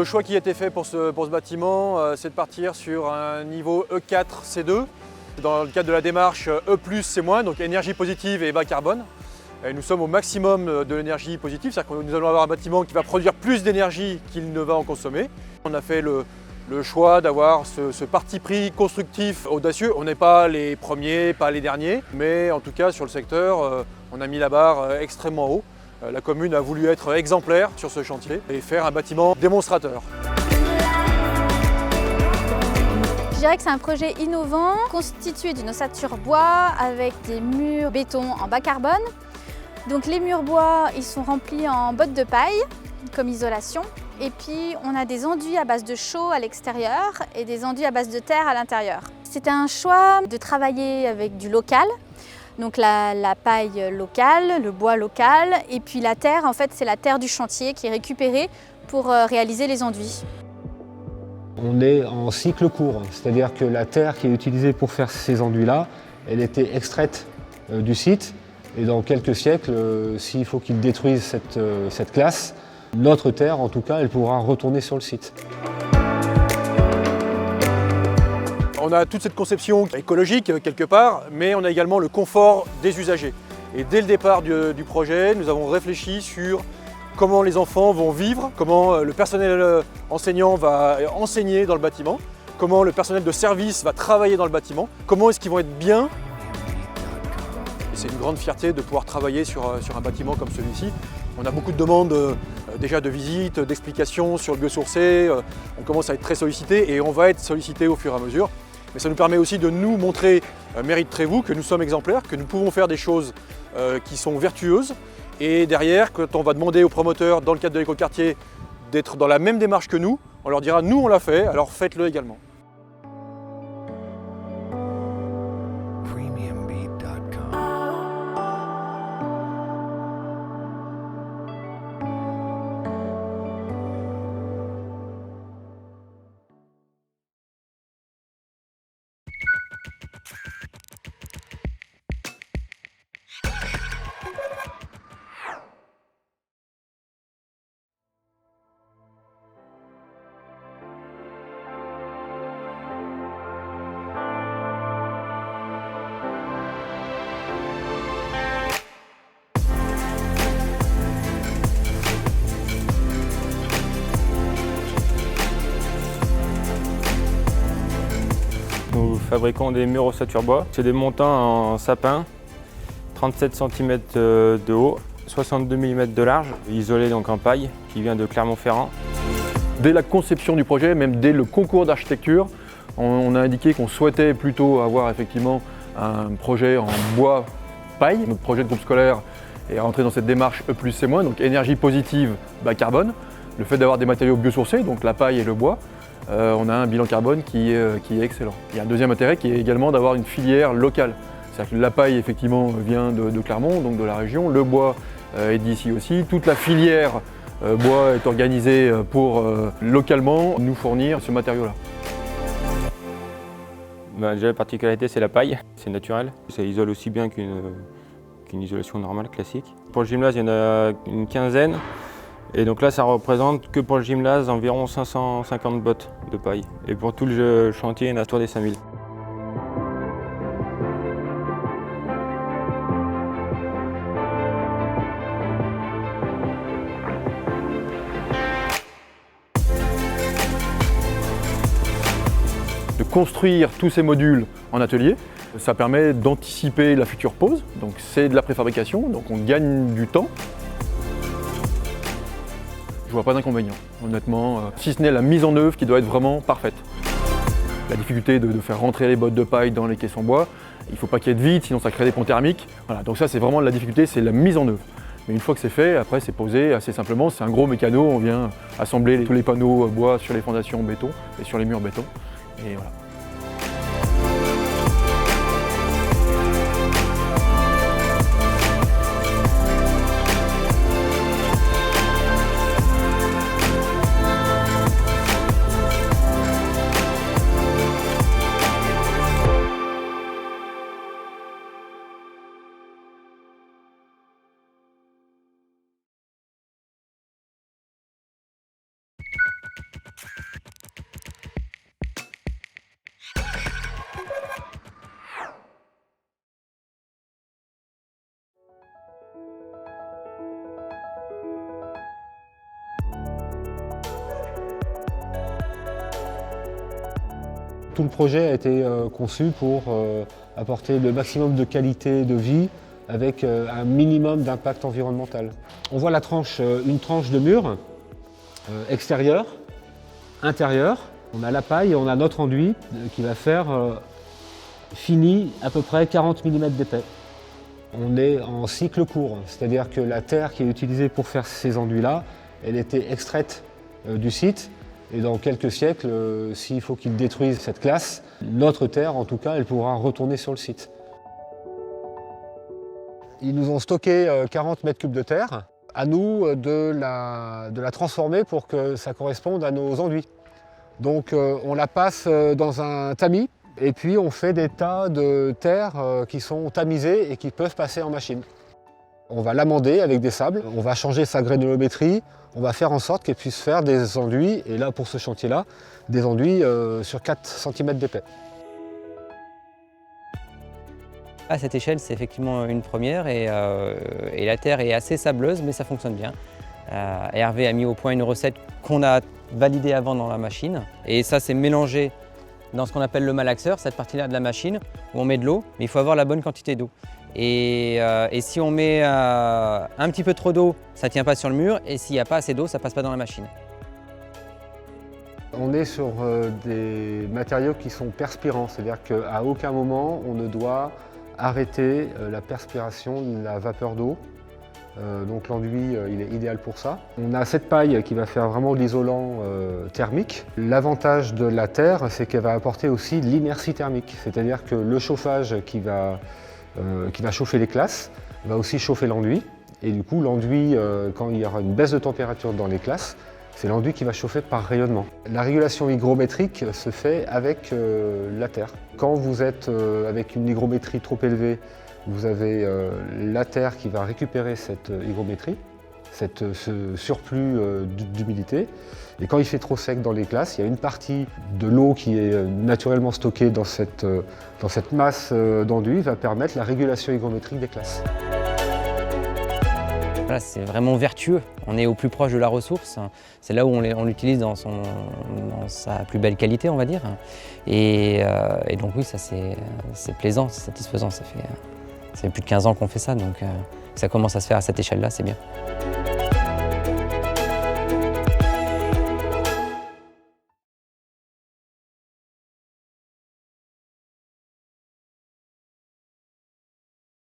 Le choix qui a été fait pour ce bâtiment, c'est de partir sur un niveau E4 C2. Dans le cadre de la démarche E+, C-, donc énergie positive et bas carbone. Et nous sommes au maximum de l'énergie positive, c'est-à-dire que nous allons avoir un bâtiment qui va produire plus d'énergie qu'il ne va en consommer. On a fait le choix d'avoir ce parti pris constructif audacieux. On n'est pas les premiers, pas les derniers, mais en tout cas sur le secteur, on a mis la barre extrêmement haut. La commune a voulu être exemplaire sur ce chantier et faire un bâtiment démonstrateur. Je dirais que c'est un projet innovant, constitué d'une ossature bois avec des murs béton en bas carbone. Donc les murs bois, ils sont remplis en bottes de paille comme isolation. Et puis on a des enduits à base de chaux à l'extérieur et des enduits à base de terre à l'intérieur. C'était un choix de travailler avec du local. Donc la paille locale, le bois local et puis la terre, en fait c'est la terre du chantier qui est récupérée pour réaliser les enduits. On est en cycle court, c'est-à-dire que la terre qui est utilisée pour faire ces enduits-là, elle était extraite du site et dans quelques siècles, s'il faut qu'ils détruisent cette classe, notre terre en tout cas, elle pourra retourner sur le site. On a toute cette conception écologique quelque part, mais on a également le confort des usagers. Et dès le départ du projet, nous avons réfléchi sur comment les enfants vont vivre, comment le personnel enseignant va enseigner dans le bâtiment, comment le personnel de service va travailler dans le bâtiment, comment est-ce qu'ils vont être bien. C'est une grande fierté de pouvoir travailler sur un bâtiment comme celui-ci. On a beaucoup de demandes déjà de visites, d'explications sur le biosourcé. On commence à être très sollicité et on va être sollicité au fur et à mesure. Mais ça nous permet aussi de nous montrer, Mairie de Trévoux, que nous sommes exemplaires, que nous pouvons faire des choses qui sont vertueuses. Et derrière, quand on va demander aux promoteurs, dans le cadre de l'écoquartier, d'être dans la même démarche que nous, on leur dira « nous on l'a fait, alors faites-le également ». Nous fabriquons des murs ossature bois. C'est des montants en sapin, 37 cm de haut, 62 mm de large, isolé donc en paille, qui vient de Clermont-Ferrand. Dès la conception du projet, même dès le concours d'architecture, on a indiqué qu'on souhaitait plutôt avoir effectivement un projet en bois paille. Notre projet de groupe scolaire est rentré dans cette démarche E+, C-, donc énergie positive, bas carbone. Le fait d'avoir des matériaux biosourcés, donc la paille et le bois, on a un bilan carbone qui est excellent. Il y a un deuxième intérêt qui est également d'avoir une filière locale. C'est-à-dire que la paille effectivement vient de Clermont, donc de la région, le bois est d'ici aussi. Toute la filière bois est organisée pour localement nous fournir ce matériau-là. Déjà la particularité c'est la paille, c'est naturel. Ça isole aussi bien qu'une isolation normale, classique. Pour le gymnase, il y en a une quinzaine. Et donc là, ça représente que pour le gymnase environ 550 bottes de paille. Et pour tout le chantier, il y en a autour des 5000. De construire tous ces modules en atelier, ça permet d'anticiper la future pose. Donc c'est de la préfabrication, donc on gagne du temps. Je vois pas d'inconvénient, honnêtement, si ce n'est la mise en œuvre qui doit être vraiment parfaite. La difficulté de faire rentrer les bottes de paille dans les caissons bois, il ne faut pas qu'il y ait de vide, sinon ça crée des ponts thermiques. Voilà, donc ça c'est vraiment la difficulté, c'est la mise en œuvre. Mais une fois que c'est fait, après c'est posé assez simplement, c'est un gros mécano, on vient assembler tous les panneaux bois sur les fondations béton et sur les murs béton. Et voilà. Tout le projet a été conçu pour apporter le maximum de qualité de vie avec un minimum d'impact environnemental. On voit une tranche de mur extérieur, intérieur. On a la paille et on a notre enduit qui va faire fini à peu près 40 mm d'épais. On est en cycle court, c'est-à-dire que la terre qui est utilisée pour faire ces enduits-là, elle était extraite du site. Et dans quelques siècles, s'il faut qu'ils détruisent cette classe, notre terre, en tout cas, elle pourra retourner sur le site. Ils nous ont stocké 40 mètres cubes de terre. À nous de la transformer pour que ça corresponde à nos enduits. Donc on la passe dans un tamis et puis on fait des tas de terre qui sont tamisés et qui peuvent passer en machine. On va l'amender avec des sables, on va changer sa granulométrie, on va faire en sorte qu'elle puisse faire des enduits, et là pour ce chantier-là, des enduits sur 4 cm d'épais. À cette échelle, c'est effectivement une première et la terre est assez sableuse, mais ça fonctionne bien. Hervé a mis au point une recette qu'on a validée avant dans la machine, et ça c'est mélangé dans ce qu'on appelle le malaxeur, cette partie-là de la machine, où on met de l'eau, mais il faut avoir la bonne quantité d'eau. Et si on met un petit peu trop d'eau, ça ne tient pas sur le mur, et s'il n'y a pas assez d'eau, ça ne passe pas dans la machine. On est sur des matériaux qui sont perspirants, c'est-à-dire qu'à aucun moment on ne doit arrêter la perspiration de la vapeur d'eau. Donc l'enduit, il est idéal pour ça. On a cette paille qui va faire vraiment de l'isolant thermique. L'avantage de la terre, c'est qu'elle va apporter aussi l'inertie thermique, c'est-à-dire que le chauffage qui va chauffer les classes va aussi chauffer l'enduit. Et du coup, l'enduit, quand il y aura une baisse de température dans les classes, c'est l'enduit qui va chauffer par rayonnement. La régulation hygrométrique se fait avec la terre. Quand vous êtes avec une hygrométrie trop élevée, vous avez la terre qui va récupérer cette hygrométrie, ce surplus d'humidité. Et quand il fait trop sec dans les classes, il y a une partie de l'eau qui est naturellement stockée dans cette masse d'enduit qui va permettre la régulation hygrométrique des classes. Voilà, c'est vraiment vertueux, on est au plus proche de la ressource, c'est là où on l'utilise dans sa plus belle qualité, on va dire. Et donc oui, ça c'est plaisant, c'est satisfaisant, ça fait plus de 15 ans qu'on fait ça, donc ça commence à se faire à cette échelle-là, c'est bien.